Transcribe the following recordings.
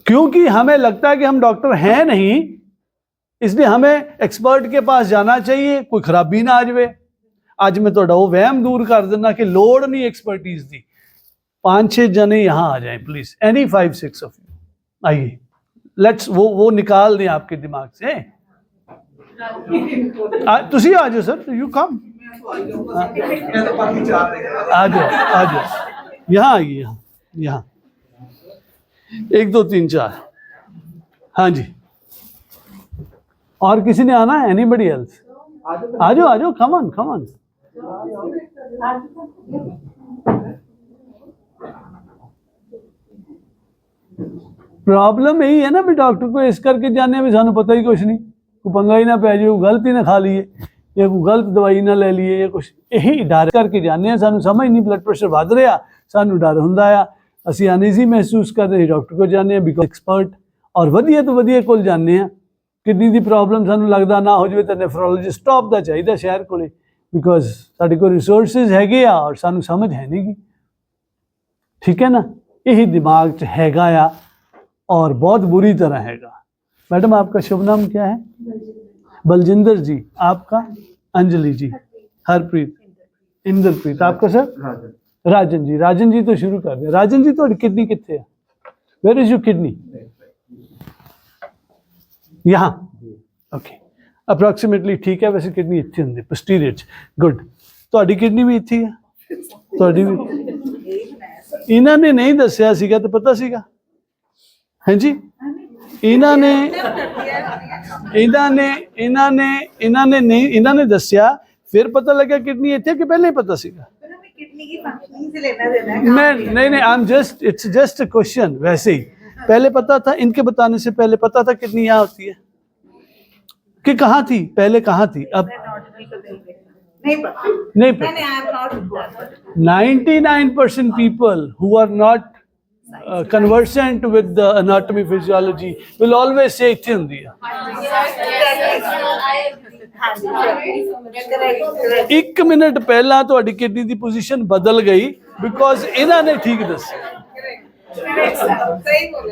क्योंकि हमें लगता है कि हम डॉक्टर हैं नहीं, इसलिए हमें एक्सपर्ट के पास जाना चाहिए, कोई खराबी ना आ जाए। आज मैं थोड़ा वो वहम दूर कर देना कि लोड़ नहीं एक्सपर्टीज दी। 5-6 जने यहाँ आ जाएं प्लीज, एनी 5-6 ऑफ यू आइए, लेट्स वो निकाल दें आपके दिमाग से। तुसी आ जाओ सर, यू कम, आ जाओ यहाँ आइए, यहाँ 1 2 3 4। हाँ जी, और किसी ने आना है? Anybody else? आ जाओ, कम ऑन। प्रॉब्लम यही है ना भी डॉक्टर को इस करके जाने में सानू पता ही कुछ नहीं, को पंगा ही ना पै जाए, गलत ही ना खा लीए या कोई गलत दवाई ना ले लीए या कुछ, यही डर करके जाने हैं। सानू समझ नहीं ब्लड प्रेशर वध रहा, सानू डर हुंदा आ, असीं अनईजी महसूस कर रहे, डॉक्टर को जाने बिकॉज एक्सपर्ट और वधिया तो वधिया कोल जाने हैं। किडनी की प्रॉब्लम सानू लगदा ना हो जाए तो नेफ्रोलॉजिस्ट टॉप दा चाहिदा शहर कोले, बिकॉज साडे कोल रिसोर्सिस हैगे आ और सानू समझ है नहीं गी। ठीक है ना, यही दिमाग च हैगा आ और बहुत बुरी तरह हैगा। मैडम आपका शुभ नाम क्या है? बलजिंदर जी। आपका? अंजलि जी। हरप्रीत, इंद्रप्रीत। आपका सर? राजन जी। राजन जी तो शुरू कर दे। राजन जी तो किडनी कितने है? Where is your kidney? यहाँ। ओके, अप्रोक्सीमेटली ठीक है। वैसे किडनी इतनी होंगी पोस्टीरियर, गुड। ਤੁਹਾਡੀ किडनी भी इतनी है? ਤੁਹਾਡੀ भी इन्होंने नहीं दसिया सीगा तो पता सीगा? हाँ जी, इन्होंने दसिया फिर पता लगा किडनी इतने कि पहले ही पता सीगा? मैं नहीं, I am just, it's just a question. वैसे ही पहले पता था, इनके बताने से पहले पता था किडनी यहाँ होती है कि कहाँ थी पहले, कहाँ थी अब? नहीं पता। 99% people who are not conversant with the anatomy physiology will always say इतनी होंदी है। 1 मिनट पहला तो किडनी की पोजीशन बदल गई बिकॉज इन्होंने ठीक दस।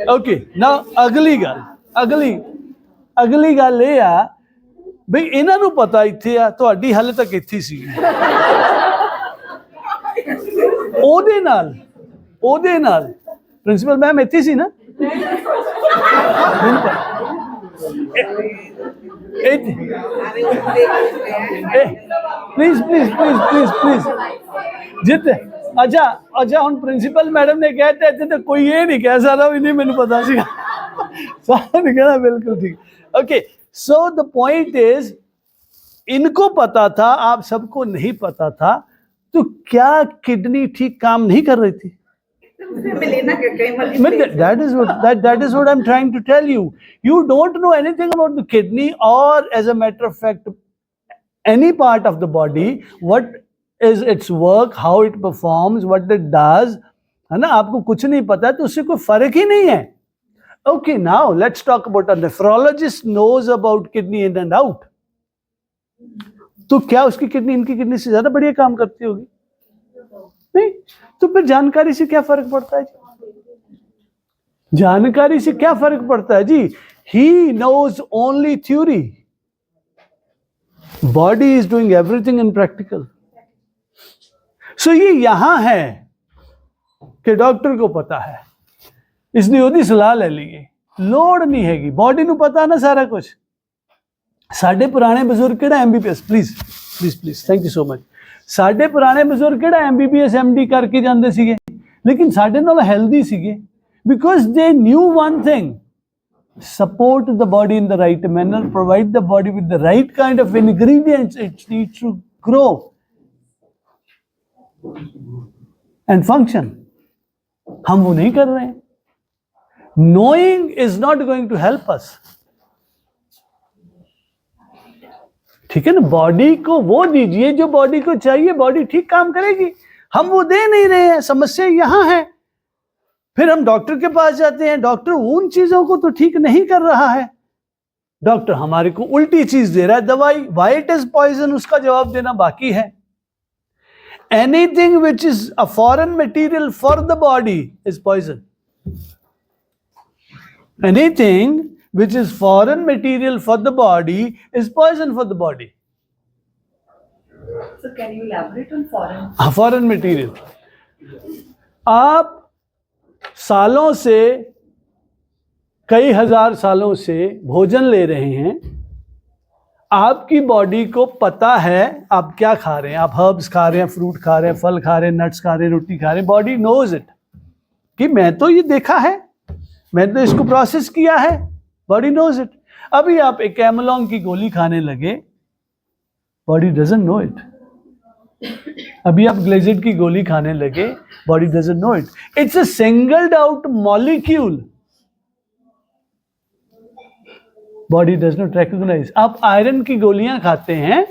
ओके, ना अगली गल ये आ बई इन्हों पता इत्थे आ, तुहाडी हाले तक इत्थे सी। ओदे नाल प्रिंसिपल मैम इत्थे सी ना? प्लीज जित अच्छा हुण प्रिंसिपल मैडम ने कहते इत्थे तो कोई ये नहीं कह सकता भी नहीं मैनू पता सी। सारे कहना बिल्कुल ठीक। Okay, so the point is इनको पता था, आप सबको नहीं पता था, तो क्या किडनी ठीक काम नहीं कर रही थी? That is what I'm trying to tell you. You don't know anything about the kidney or, as a matter of fact, any part of the body, what is its work, how it performs, what it does, है ना? आपको कुछ नहीं पता है तो उससे कोई फर्क ही नहीं है। Okay, now let's talk about a nephrologist knows about kidney in and out. तो क्या उसकी किडनी इनकी किडनी से ज्यादा बढ़िया काम करती होगी? नहीं, तो फिर जानकारी से क्या फर्क पड़ता है जी? जानकारी से क्या फर्क पड़ता है जी? He knows only theory. Body is doing everything in practical. So ये यहां है कि डॉक्टर को पता है, इसने ਉਹਦੀ सलाह ले ली, लोड़ नहीं हैगी, बॉडी ਨੂੰ पता ना सारा कुछ। साडे पुराने बुजुर्ग किहड़ा MBBS, please thank you so much. साडे पुराने बुजुर्ग किहड़ा MBBS MD करके जाते सीगे, लेकिन साडे नाल हेल्दी सीगे because they knew one thing, support the body in the right manner, provide the body with the right kind of ingredients it needs to grow and function. हम वो नहीं कर रहे हैं। Knowing is not going to help us. ठीक है ना, body को वो दीजिए जो बॉडी को चाहिए, बॉडी ठीक काम करेगी। हम वो दे नहीं रहे हैं, समस्या यहां है। फिर हम डॉक्टर के पास जाते हैं, डॉक्टर उन चीजों को तो ठीक नहीं कर रहा है, डॉक्टर हमारे को उल्टी चीज दे रहा है, दवाई। व्हाई इट इज पॉइजन, उसका जवाब देना बाकी है। Anything which is a foreign material for the body is poison. Anything which is foreign material for the body is poison for the body. So can you elaborate on foreign? Foreign material. आप सालों से, कई हजार सालों से भोजन ले रहे हैं, आपकी बॉडी को पता है आप क्या खा रहे हैं, आप हर्ब्स खा रहे हैं, फ्रूट खा रहे हैं, फल खा रहे हैं, नट्स खा रहे हैं, रोटी खा रहे हैं, बॉडी नोज इट कि मैं तो ये देखा है, मैंने तो इसको प्रोसेस किया है, बॉडी नोज इट। अभी आप एक कैमलॉन्ग की गोली खाने लगे, बॉडी डजंट नो इट। अभी आप ग्लेजिड की गोली खाने लगे, body doesn't know it. It's a singled out molecule, body does not recognise. आप आयरन की गोलियां खाते हैं,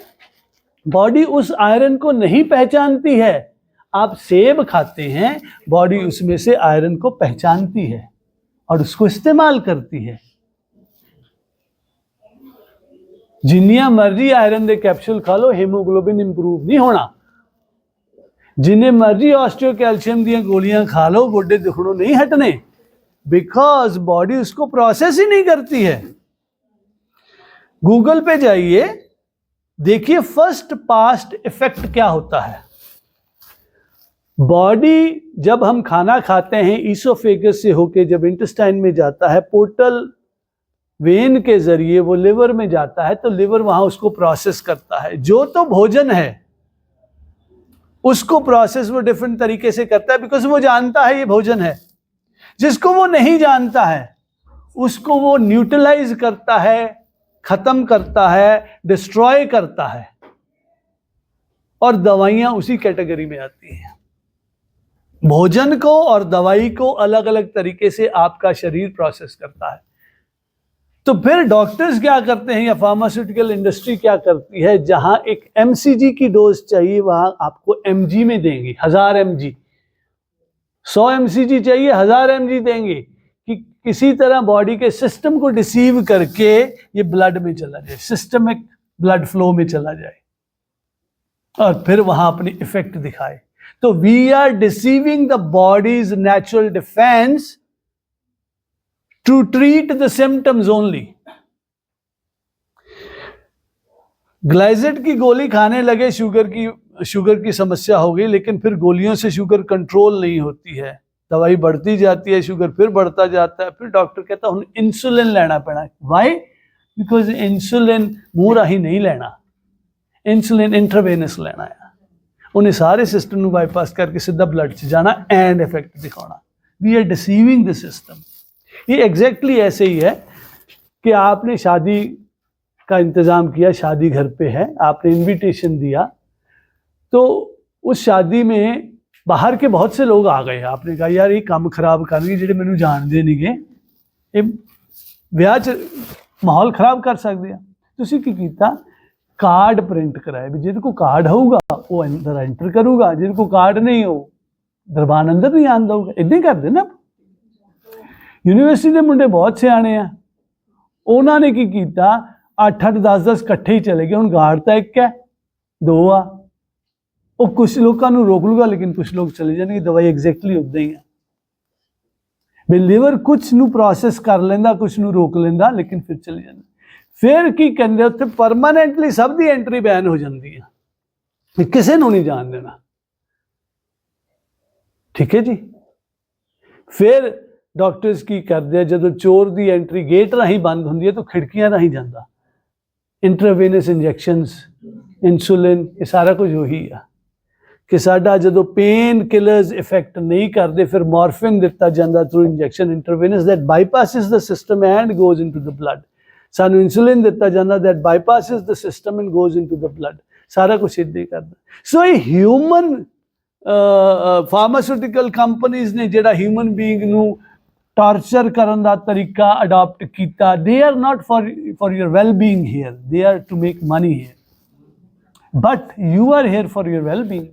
बॉडी उस आयरन को नहीं पहचानती है। आप सेब खाते हैं, बॉडी उसमें से आयरन को पहचानती है और उसको इस्तेमाल करती है। जिन्नियां मर्जी आयरन दे कैप्सूल खा लो, हीमोग्लोबिन इंप्रूव नहीं होना। जिन्हें मर्जी ऑस्टियो कैल्शियम दी गोलियां खा लो, गोडे दुखड़ों नहीं हटने, बिकॉज बॉडी उसको प्रोसेस ही नहीं करती है। गूगल पे जाइए, देखिए फर्स्ट पास्ट इफेक्ट क्या होता है। बॉडी जब हम खाना खाते हैं, ईसोफेगस से होके जब इंटेस्टाइन में जाता है, पोर्टल वेन के जरिए वो लिवर में जाता है, तो लिवर वहां उसको प्रोसेस करता है। जो तो भोजन है उसको प्रोसेस वो डिफरेंट तरीके से करता है, बिकॉज वो जानता है ये भोजन है। जिसको वो नहीं जानता है उसको वो न्यूट्रलाइज करता है, खत्म करता है, डिस्ट्रॉय करता है, और दवाइयां उसी कैटेगरी में आती हैं। भोजन को और दवाई को अलग अलग तरीके से आपका शरीर प्रोसेस करता है। तो फिर डॉक्टर्स क्या करते हैं या फार्मास्यूटिकल इंडस्ट्री क्या करती है, जहां एक एमसीजी की डोज चाहिए वहां आपको एमजी में देंगे, 1000 mg। 100 mcg चाहिए, 1000 mg देंगे, कि किसी तरह बॉडी के सिस्टम को डिसीव करके ये ब्लड में चला जाए, सिस्टमिक ब्लड फ्लो में चला जाए और फिर वहां अपनी इफेक्ट दिखाए। तो we are deceiving the body's natural defence to treat the symptoms only. ग्लाइजेड की गोली खाने लगे, शुगर की समस्या हो गई, लेकिन फिर गोलियों से शुगर कंट्रोल नहीं होती है, दवाई बढ़ती जाती है, शुगर फिर बढ़ता जाता है। फिर डॉक्टर कहता है इंसुलिन लेना पड़ा। वाई? बिकॉज इंसुलिन मुंह राही नहीं लेना, इंसुलिन इंट्रावेनस लेना है। उन्हें सारे सिस्टम को बाईपास करके सीधा ब्लड से जाना एंड इफेक्ट दिखाना। We are deceiving the system. ये एग्जैक्टली ऐसे ही है कि आपने शादी का इंतज़ाम किया, शादी घर पे है, आपने इनविटेशन दिया, तो उस शादी में बाहर के बहुत से लोग आ गए। आपने कहा यार ये काम खराब करनगे ਜਿਹੜੇ ਮੈਨੂੰ ਜਾਣਦੇ ਨਹੀਂਗੇ, ਇਹ ਵਿਆਹ 'ਚ ਮਾਹੌਲ ਖਰਾਬ ਕਰ ਸਕਦੇ ਆ। ਤੁਸੀਂ ਕੀ ਕੀਤਾ? ਕਾਰਡ ਪ੍ਰਿੰਟ ਕਰਾਏ ਵੀ ਜਿਹਦੇ ਕੋਲ ਕਾਰਡ ਹੋਊਗਾ ਉਹ ਅੰਦਰ ਐਂਟਰ ਕਰੂਗਾ, ਜਿਹਦੇ ਕੋਲ ਕਾਰਡ ਨਹੀਂ ਉਹ ਦਰਬਾਨ ਅੰਦਰ ਨਹੀਂ ਆਉਣ ਦਊਗਾ। ਇਦਾਂ ਹੀ ਕਰਦੇ ਨਾ। यूनिवर्सिटी के मुंडे बहुत सियाने आ, उन्होंने की किया 8-8 10-10 इकट्ठे ही चले गए। हुण गार्ड तो एक है, 2 आ, वो कुछ लोगों को रोक लूगा, लेकिन कुछ लोग चले जाएंगे। दवाई एग्जैक्टली उदा ही है भी लिवर कुछ नू प्रोसेस कर लेंदा, कुछ नू रोक लेंदा, लेकिन फिर चले जाता। फिर की कहते उत्थे परमानेंटली सब दी एंट्री बैन हो जाती है, किसी नू नहीं जान देना। ठीक है जी। फिर डॉक्टर्स की करते हैं, जो चोर की एंट्री गेट राही बंद होंगी है तो खिड़कियां राही जाता। इंट्रावेनस इंजैक्शनस, इंसुलिन, ये सारा कुछ वही है कि साडा जो पेन किलर्स इफेक्ट नहीं करते, फिर मॉर्फिन दिता जाता through injection intravenous that bypasses the system and goes into the blood. सानू इंसुलिन दिता जाता that bypasses the system and goes into the blood. सारा कुछ इदा ही करता। सो ये ह्यूमन फार्मास्यूटिकल कंपनीज ने जिहड़ा ह्यूमन बीइंग नू टॉर्चर करन दा तरीका अडॉप्ट किया, they are not for your well being here, they are to make money here, but you are here for your well being.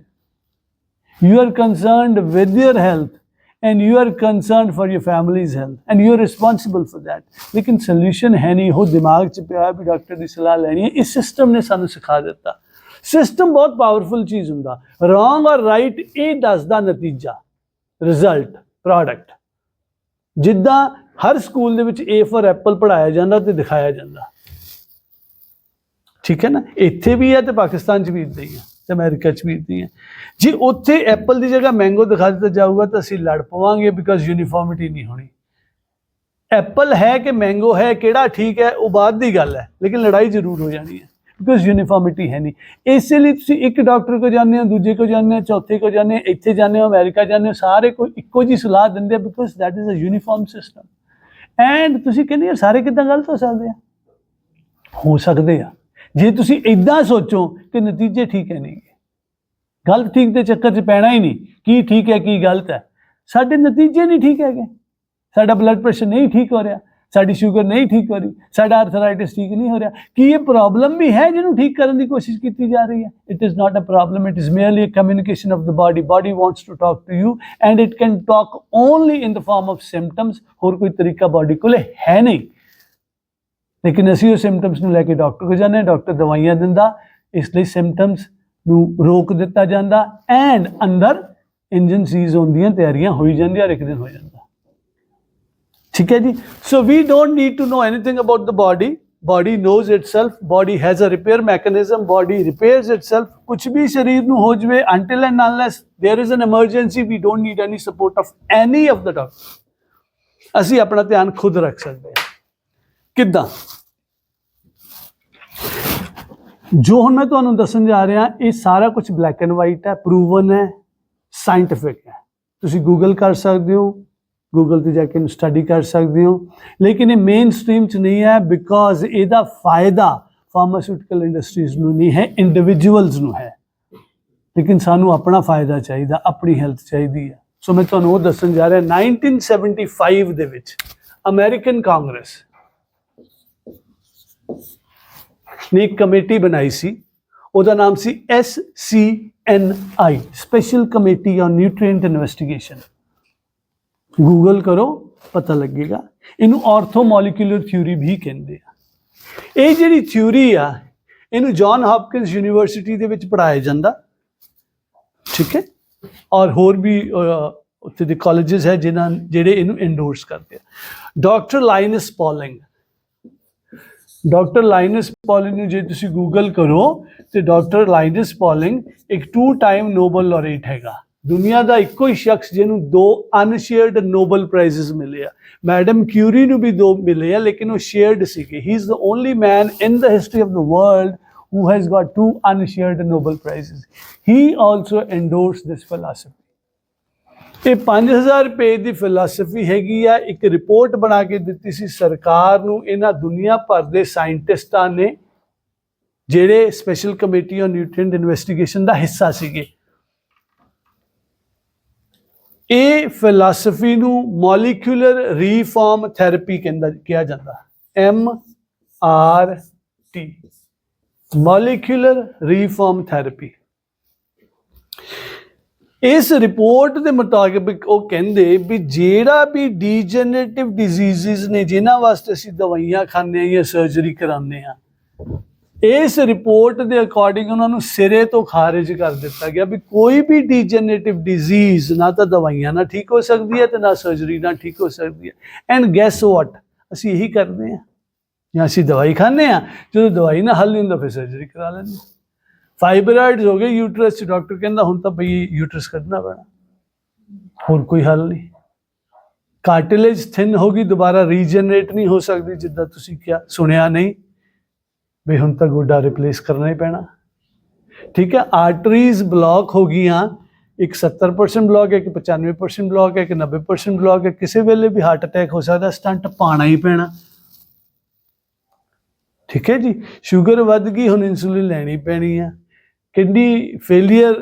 You are concerned with your health and you are concerned for your family's health and you are responsible for that. लेकिन solution है नहीं, वो दिमाग च पिया भी doctor की सलाह लैनी है। इस सिस्टम ने सानू सिखा दिता। सिस्टम बहुत पावरफुल चीज़ हुंदा, रॉन्ग और राइट ये दसदा नतीजा, रिजल्ट, प्रोडक्ट। जिद्दां ਹਰ ਸਕੂਲ ਦੇ ਵਿੱਚ A ਫॉर ਐਪਲ ਪੜ੍ਹਾਇਆ ਜਾਂਦਾ ਤੇ ਦਿਖਾਇਆ ਜਾਂਦਾ, ਠੀਕ ਹੈ ਨਾ। ਇੱਥੇ ਵੀ ਹੈ ਤੇ ਪਾਕਿਸਤਾਨ 'ਚ ਵੀ ਇੱਦਾਂ ਹੀ ਹੈ ਤੇ ਅਮਰੀਕਾ 'ਚ ਵੀ ਇੱਦਾਂ ਹੀ ਹੈ। ਜੇ ਉੱਥੇ ਐਪਲ ਦੀ ਜਗ੍ਹਾ ਮੈਂਗੋ ਦਿਖਾ ਦਿੱਤਾ ਜਾਊਗਾ ਤਾਂ ਅਸੀਂ ਲੜ ਪਵਾਂਗੇ, ਬਿਕਾਜ਼ ਯੂਨੀਫਾਰਮਿਟੀ ਨਹੀਂ ਹੋਣੀ। ਐਪਲ ਹੈ ਕਿ ਮੈਂਗੋ ਹੈ, ਕਿਹੜਾ ਠੀਕ ਹੈ ਉਹ ਬਾਅਦ ਦੀ ਗੱਲ ਹੈ, ਲੇਕਿਨ ਲੜਾਈ ਜ਼ਰੂਰ ਹੋ ਜਾਣੀ ਹੈ, ਬਿਕਾਜ਼ ਯੂਨੀਫਾਰਮਿਟੀ ਹੈ ਨਹੀਂ। ਇਸੇ ਲਈ ਤੁਸੀਂ ਇੱਕ ਡਾਕਟਰ ਕੋਲ ਜਾਂਦੇ ਹੋ, ਦੂਜੇ ਕੋਲ ਜਾਂਦੇ ਹੋ, ਚੌਥੇ ਕੋਲ ਜਾਂਦੇ ਹੋ, ਇੱਥੇ ਜਾਂਦੇ ਹੋ, ਅਮਰੀਕਾ ਜਾਂਦੇ ਹੋ, ਸਾਰੇ ਕੋਈ ਇੱਕੋ ਜਿਹੀ ਸਲਾਹ ਦਿੰਦੇ ਆ, because that is a uniform system. And ਤੁਸੀਂ ਕਹਿੰਦੇ ਹੋ ਸਾਰੇ ਕਿੱਦਾਂ ਗਲਤ ਹੋ ਸਕਦੇ ਆ? ਹੋ ਸਕਦੇ ਆ ਜੇ ਤੁਸੀਂ ਇੱਦਾਂ ਸੋਚੋ ਕਿ ਨਤੀਜੇ ਠੀਕ ਹੈ ਨਹੀਂ, ਗਲਤ ਠੀਕ ਦੇ ਚੱਕਰ 'ਚ ਪੈਣਾ ਹੀ ਨਹੀਂ। ਕੀ ਠੀਕ ਹੈ ਕੀ ਗਲਤ ਹੈ, ਸਾਡੇ ਨਤੀਜੇ ਨਹੀਂ ਠੀਕ ਹੈਗੇ। ਸਾਡਾ ਬਲੱਡ ਪ੍ਰੈਸ਼ਰ ਨਹੀਂ ਠੀਕ ਹੋ ਰਿਹਾ, ਸਾਡੀ ਸ਼ੂਗਰ ਨਹੀਂ ਠੀਕ ਹੋ ਰਹੀ, ਸਾਡਾ ਆਰਥਰਾਈਟਿਸ ਠੀਕ ਨਹੀਂ ਹੋ ਰਿਹਾ। ਕੀ ਇਹ ਪ੍ਰੋਬਲਮ ਵੀ ਹੈ ਜਿਹਨੂੰ ਠੀਕ ਕਰਨ ਦੀ ਕੋਸ਼ਿਸ਼ ਕੀਤੀ ਜਾ ਰਹੀ ਹੈ? It is not a problem, it is merely a communication of the body. Body wants to talk to you and it can talk only in the form of symptoms. ਹੋਰ ਕੋਈ ਤਰੀਕਾ ਬਾਡੀ ਕੋਲ ਹੈ ਨਹੀਂ, ਲੇਕਿਨ ਅਸੀਂ ਉਹ ਸਿੰਪਟਮਸ ਨੂੰ ਲੈ ਕੇ ਡਾਕਟਰ ਕੋਲ ਜਾਂਦੇ ਹਾਂ, ਡਾਕਟਰ ਦਵਾਈਆਂ ਦਿੰਦਾ, ਇਸ ਲਈ ਸਿੰਪਟਮਸ ਨੂੰ ਰੋਕ ਦਿੱਤਾ ਜਾਂਦਾ ਐਂਡ ਅੰਦਰ ਇੰਜਨ ਸੀਜ਼ ਹੁੰਦੀਆਂ, ਤਿਆਰੀਆਂ ਹੋਈ ਜਾਂਦੀਆਂ, ਇੱਕ ਦਿਨ ਹੋ ਜਾਂਦਾ, ਠੀਕ ਹੈ ਜੀ। So we don't need to know anything about the body. Body knows itself, body has a repair mechanism, body repairs itself. ਕੁਛ ਵੀ ਸਰੀਰ ਨੂੰ ਹੋ ਜਾਵੇ, until and unless there is an emergency, we don't need any support of any of the doctor. ਅਸੀਂ ਆਪਣਾ ਧਿਆਨ ਖੁਦ ਰੱਖ ਸਕਦੇ ਹਾਂ। ਕਿੱਦਾਂ? ਜੋ ਹੁਣ ਮੈਂ ਤੁਹਾਨੂੰ ਦੱਸਣ ਜਾ ਰਿਹਾ ਇਹ ਸਾਰਾ ਕੁਝ ਬਲੈਕ ਐਂਡ ਵਾਈਟ ਹੈ, ਪ੍ਰੂਵਨ ਹੈ, ਸਾਇੰਟਿਫਿਕ ਹੈ। ਤੁਸੀਂ ਗੂਗਲ ਕਰ ਸਕਦੇ ਹੋ, ਗੂਗਲ ਤੇ ਜਾ ਕੇ ਸਟੱਡੀ ਕਰ ਸਕਦੇ ਹੋ, ਲੇਕਿਨ ਇਹ ਮੇਨ ਸਟ੍ਰੀਮ 'ਚ ਨਹੀਂ ਹੈ, ਬਿਕਾਜ਼ ਇਹਦਾ ਫਾਇਦਾ ਫਾਰਮਾਸਿਊਟੀਕਲ ਇੰਡਸਟਰੀਜ਼ ਨੂੰ ਨਹੀਂ ਹੈ, ਇੰਡੀਵਿਜੂਅਲਸ ਨੂੰ ਹੈ। ਲੇਕਿਨ ਸਾਨੂੰ ਆਪਣਾ ਫਾਇਦਾ ਚਾਹੀਦਾ, ਆਪਣੀ ਹੈਲਥ ਚਾਹੀਦੀ ਹੈ। ਸੋ ਮੈਂ ਤੁਹਾਨੂੰ ਉਹ ਦੱਸਣ ਜਾ ਰਿਹਾ 1975 ਦੇ ਵਿੱਚ ਅਮਰੀਕਨ ਕਾਂਗਰਸ ਨੇ ਇੱਕ ਕਮੇਟੀ ਬਣਾਈ ਸੀ, ਉਹਦਾ ਨਾਮ ਸੀ SCNI, special committee on nutrient investigation. Google ਕਰੋ ਪਤਾ ਲੱਗੇਗਾ। ਇਹਨੂੰ ਆਰਥੋਮੋਲੀਕੂਲਰ ਥਿਊਰੀ ਵੀ ਕਹਿੰਦੇ ਆ। ਇਹ ਜਿਹੜੀ ਥਿਊਰੀ ਆ ਇਹਨੂੰ ਜੌਨ ਹੌਪਕਿੰਸ ਯੂਨੀਵਰਸਿਟੀ ਦੇ ਵਿੱਚ ਪੜ੍ਹਾਇਆ ਜਾਂਦਾ, ਠੀਕ ਹੈ, ਔਰ ਹੋਰ ਵੀ ਉੱਥੇ ਦੇ ਕਾਲਜਸ ਹੈ ਜਿਹੜੇ ਇਹਨੂੰ ਇੰਡੋਰਸ ਕਰਦੇ ਆ। ਡਾਕਟਰ ਲਾਈਨਸ ਪੌਲਿੰਗ, ਡਾਕਟਰ ਲਾਈਨਸ ਪੌਲਿੰਗ ਨੂੰ ਜੇ ਤੁਸੀਂ ਗੂਗਲ ਕਰੋ ਤੇ ਡਾਕਟਰ ਲਾਈਨਸ ਪੌਲਿੰਗ ਇੱਕ 2 ਟਾਈਮ ਨੋਬਲ ਲੌਰੇਟ ਹੈਗਾ। ਦੁਨੀਆ ਦਾ ਇੱਕੋ ਹੀ ਸ਼ਖਸ ਜਿਹਨੂੰ 2 ਅਨਸ਼ੇਅਰਡ ਨੋਬਲ ਪ੍ਰਾਈਜ਼ਸ ਮਿਲੇ ਆ। ਮੈਡਮ ਕਿਊਰੀ ਨੂੰ ਵੀ 2 ਮਿਲੇ ਆ, ਲੇਕਿਨ ਉਹ ਸ਼ੇਅਰਡ ਸੀਗੇ। ਹੀ is the only man in the history of the world who has got 2 unshared Nobel Prizes. He also endorsed this philosophy. ਇਹ 5000 ਰੁਪਏ ਦੀ ਫਿਲਾਸਫੀ ਹੈਗੀ ਆ, ਇੱਕ ਰਿਪੋਰਟ ਬਣਾ ਕੇ ਦਿੱਤੀ ਸੀ ਸਰਕਾਰ ਨੂੰ। ਇਹਨਾਂ ਦੁਨੀਆ ਭਰ ਦੇ ਸਾਇੰਟਿਸਟਾਂ ਨੇ ਜਿਹੜੇ special committee on nutrient investigation ਦਾ ਹਿੱਸਾ ਸੀਗੇ। ਇਹ ਫਿਲਾਸਫੀ ਨੂੰ ਮੋਲੀਕੂਲਰ ਰੀਫਾਰਮ ਥੈਰੇਪੀ ਕਿਹਾ ਜਾਂਦਾ, MRT, ਮੋਲੀਕੂਲਰ ਰੀਫਾਰਮ ਥੈਰੇਪੀ। ਇਸ ਰਿਪੋਰਟ ਦੇ ਮੁਤਾਬਿਕ ਉਹ ਕਹਿੰਦੇ ਵੀ ਜਿਹੜਾ ਵੀ ਡੀਜਨਰੇਟਿਵ ਡਿਜ਼ੀਜ਼ਸ ਨੇ ਜਿਨ੍ਹਾਂ ਵਾਸਤੇ ਅਸੀਂ ਦਵਾਈਆਂ ਖਾਂਦੇ ਹਾਂ ਜਾਂ ਸਰਜਰੀ ਕਰਾਉਂਦੇ ਹਾਂ, ਇਸ ਰਿਪੋਰਟ ਦੇ ਅਕੋਰਡਿੰਗ ਉਹਨਾਂ ਨੂੰ ਸਿਰੇ ਤੋਂ ਖਾਰਿਜ ਕਰ ਦਿੱਤਾ ਗਿਆ ਵੀ ਕੋਈ ਵੀ ਡੀਜਨਰੇਟਿਵ ਡਿਜ਼ੀਜ਼ ਨਾ ਤਾਂ ਦਵਾਈਆਂ ਨਾਲ ਠੀਕ ਹੋ ਸਕਦੀ ਹੈ ਤੇ ਨਾ ਸਰਜਰੀ ਨਾਲ ਠੀਕ ਹੋ ਸਕਦੀ ਹੈ। ਐਂਡ ਗੈਸ ਵਾਟ, ਅਸੀਂ ਇਹੀ ਕਰਦੇ ਹਾਂ, ਜਾਂ ਅਸੀਂ ਦਵਾਈ ਖਾਂਦੇ ਹਾਂ, ਜਦੋਂ ਦਵਾਈ ਨਾਲ ਹੱਲ ਨਹੀਂ ਹੁੰਦਾ ਫਿਰ ਸਰਜਰੀ ਕਰਾ ਲੈਂਦੇ। ਫਾਈਬਰਾਇਡਸ ਹੋ ਗਏ ਯੂਟਰਸ 'ਚ, ਡਾਕਟਰ ਕਹਿੰਦਾ ਹੁਣ ਤਾਂ ਬਈ ਯੂਟਰਸ ਕੱਢਣਾ ਪੈਣਾ, ਹੋਰ ਕੋਈ ਹੱਲ ਨਹੀਂ। ਕਾਰਟਿਲੇਜ ਥਿਨ ਹੋ ਗਈ, ਦੁਬਾਰਾ ਰੀਜਨਰੇਟ ਨਹੀਂ ਹੋ ਸਕਦੀ, ਜਿੱਦਾਂ ਤੁਸੀਂ ਕਿਹਾ ਸੁਣਿਆ ਨਹੀਂ ਵੀ ਹੁਣ ਤਾਂ ਗੋਡਾ ਰਿਪਲੇਸ ਕਰਨਾ ਹੀ ਪੈਣਾ, ਠੀਕ ਹੈ। ਆਰਟਰੀਜ਼ ਬਲੌਕ ਹੋ ਗਈਆਂ, ਇੱਕ 70% ਬਲੌਕ ਹੈ, ਇੱਕ 95% ਬਲੌਕ ਹੈ, ਇੱਕ 90% ਬਲੌਕ ਹੈ, ਕਿਸੇ ਵੇਲੇ ਵੀ ਹਾਰਟ ਅਟੈਕ ਹੋ ਸਕਦਾ, ਸਟੰਟ ਪਾਉਣਾ ਹੀ ਪੈਣਾ, ਠੀਕ ਹੈ ਜੀ। ਸ਼ੂਗਰ ਵੱਧ ਗਈ, ਹੁਣ ਇਨਸੂਲਿਨ ਲੈਣੀ ਪੈਣੀ ਆ। ਕਿਡਨੀ ਫੇਲੀਅਰ,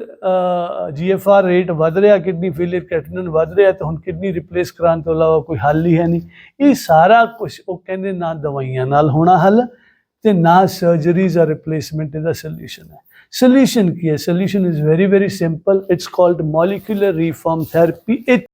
GFR ਰੇਟ ਵੱਧ ਰਿਹਾ, ਕਿਡਨੀ ਫੇਲੀਅਰ ਕ੍ਰੈਟਿਨਿਨ ਵੱਧ ਰਿਹਾ, ਤੇ ਹੁਣ ਕਿਡਨੀ ਰਿਪਲੇਸ ਕਰਾਉਣ ਤੋਂ ਇਲਾਵਾ ਕੋਈ ਹੱਲ ਹੀ ਹੈ ਨਹੀਂ। ਇਹ ਸਾਰਾ ਕੁਛ ਉਹ ਕਹਿੰਦੇ ਨਾ ਦਵਾਈਆਂ ਨਾਲ ਹੋਣਾ ਹੱਲ ਤੇ ਨਾ ਸਰਜਰੀਜ਼ ਜਾਂ ਰਿਪਲੇਸਮੈਂਟ ਇਹਦਾ ਸੋਲਿਊਸ਼ਨ ਹੈ। ਸੋਲਿਊਸ਼ਨ ਕੀ ਹੈ? Solution is very very simple, it's called molecular reform therapy.